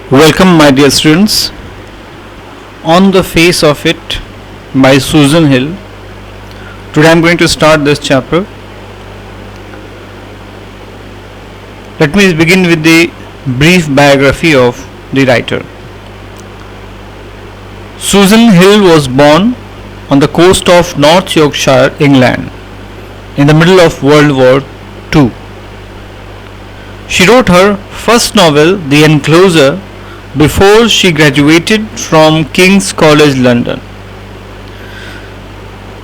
Welcome, my dear students. On the Face of It by Susan Hill. Today I am going to start this chapter. Let me begin with the brief biography of the writer. Susan Hill was born on the coast of North Yorkshire, England, in the middle of World War II. She wrote her first novel, The Enclosure, before she graduated from King's College London.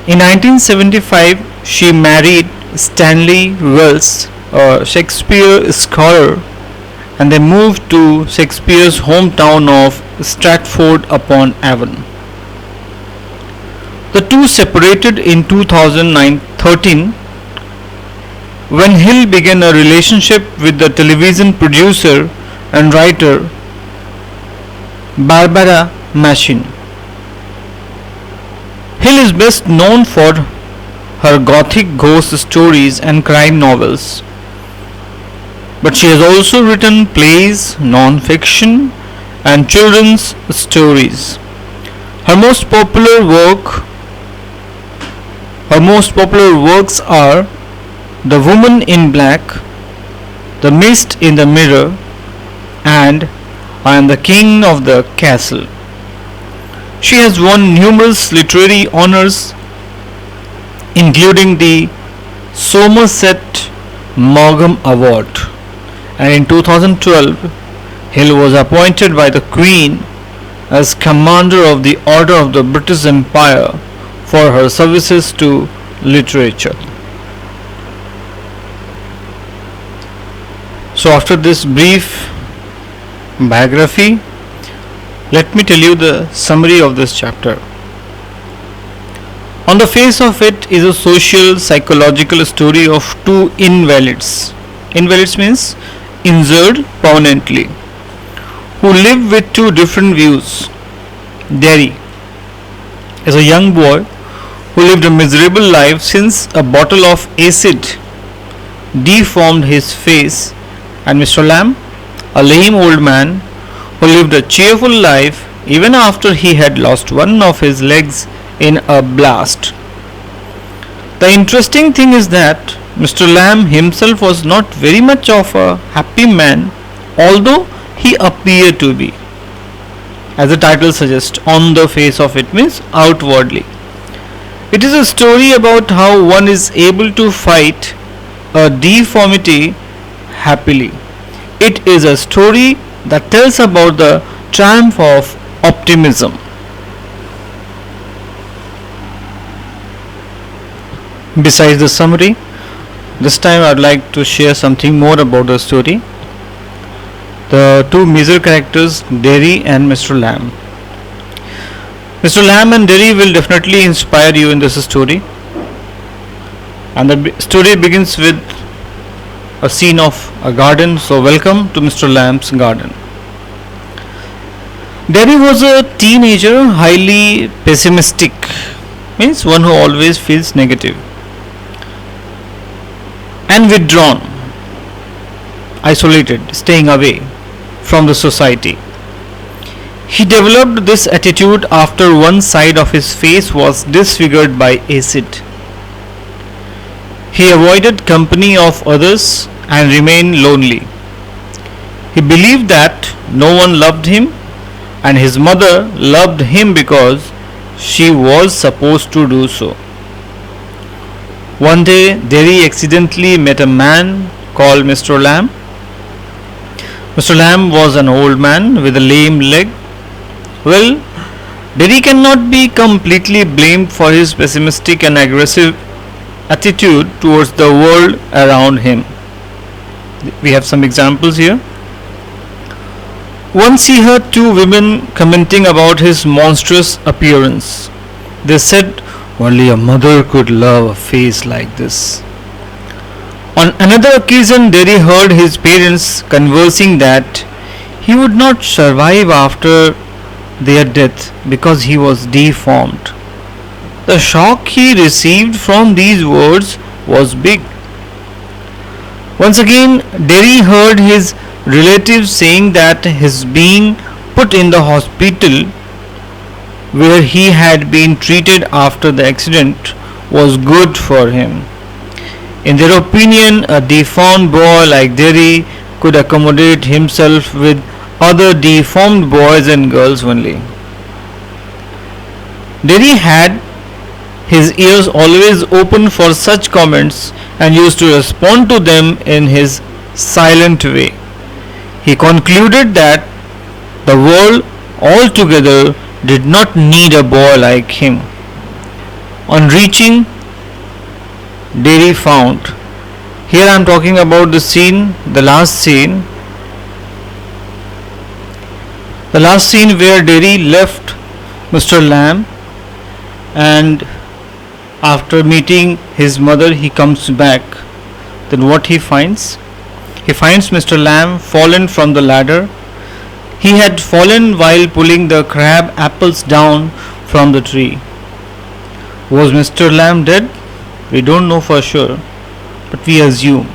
In 1975, she married Stanley Wells, a Shakespeare scholar, and they moved to Shakespeare's hometown of Stratford-upon-Avon. The two separated in 2013 when Hill began a relationship with the television producer and writer Barbara Machine. Hill is best known for her gothic ghost stories and crime novels, but she has also written plays, non-fiction, and children's stories. Her most popular works are The Woman in Black, The Mist in the Mirror, and I Am the King of the Castle. She has won numerous literary honors, including the Somerset Maugham Award, and in 2012, Hill was appointed by the Queen as Commander of the Order of the British Empire for her services to literature. So after this brief biography, let me tell you the summary of this chapter. On the Face of It is a social psychological story of two invalids. Invalids means injured permanently, who live with two different views. Derry is a young boy who lived a miserable life since a bottle of acid deformed his face, and Mr. Lamb, a lame old man who lived a cheerful life even after he had lost one of his legs in a blast. The interesting thing is that Mr. Lamb himself was not very much of a happy man, although he appeared to be. As the title suggests, on the face of it means outwardly. It is a story about how one is able to fight a deformity happily. It is a story that tells about the triumph of optimism. Besides the summary, this time I would like to share something more about the story. The two major characters, Derry and Mr. Lamb. Mr. Lamb and Derry will definitely inspire you in this story. And the story begins with a scene of a garden. So welcome to Mr. Lamb's garden. Derry was a teenager, highly pessimistic, means one who always feels negative, and withdrawn, isolated, staying away from the society. He developed this attitude after one side of his face was disfigured by acid. He avoided company of others and remained lonely. He believed that no one loved him, and his mother loved him because she was supposed to do so. One day, Derry accidentally met a man called Mr. Lamb. Mr. Lamb was an old man with a lame leg. Well, Derry cannot be completely blamed for his pessimistic and aggressive attitude towards the world around him. We have some examples here. Once he heard two women commenting about his monstrous appearance. They said, "Only a mother could love a face like this." On another occasion, Derry heard his parents conversing that he would not survive after their death because he was deformed. The shock he received from these words was big. Once again, Derry heard his relatives saying that his being put in the hospital where he had been treated after the accident was good for him. In their opinion, a deformed boy like Derry could accommodate himself with other deformed boys and girls only. Derry had his ears always open for such comments and used to respond to them in his silent way. He concluded that the world altogether did not need a boy like him. On reaching, Derry found. Here I am talking about the scene, the last scene where Derry left Mr. Lamb, and after meeting his mother he comes back. Then what he finds? He finds Mr. Lamb fallen from the ladder. He had fallen while pulling the crab apples down from the tree. Was Mr. Lamb dead? We don't know for sure, but we assume.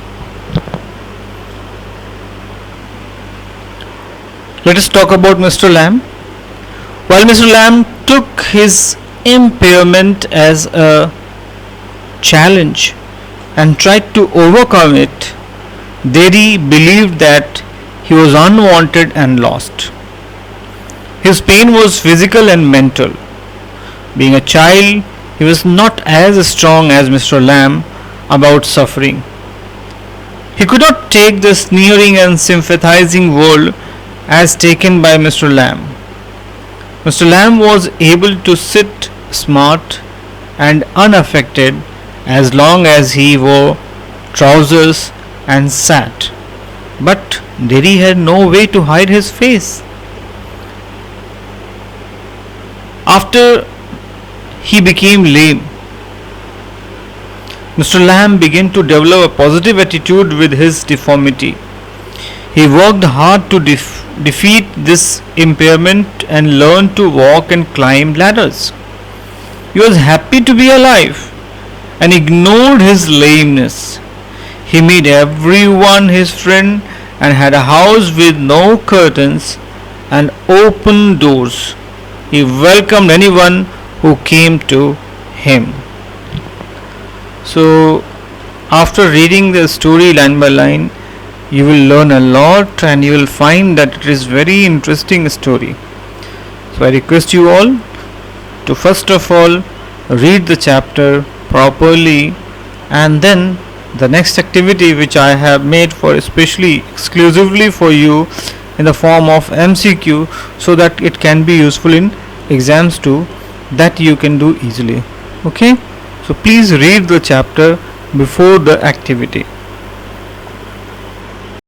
Let us talk about Mr. Lamb. While Mr. Lamb took his impairment as a challenge and tried to overcome it, Derry believed that he was unwanted and lost. His pain was physical and mental. Being a child, he was not as strong as Mr. Lamb about suffering. He could not take the sneering and sympathizing world as taken by Mr. Lamb. Mr. Lamb was able to sit smart and unaffected as long as he wore trousers and sat. But Derry had no way to hide his face. After he became lame, Mr. Lamb began to develop a positive attitude with his deformity. He worked hard to defeat this impairment and learned to walk and climb ladders. He was happy to be alive and ignored his lameness. He made everyone his friend and had a house with no curtains and open doors. He welcomed anyone who came to him. So, after reading the story line by line, you will learn a lot and you will find that it is very interesting story. So I request you all to first of all read the chapter properly, and then the next activity which I have made for especially exclusively for you in the form of MCQ, so that it can be useful in exams too, that you can do easily. Okay, so please read the chapter before the activity.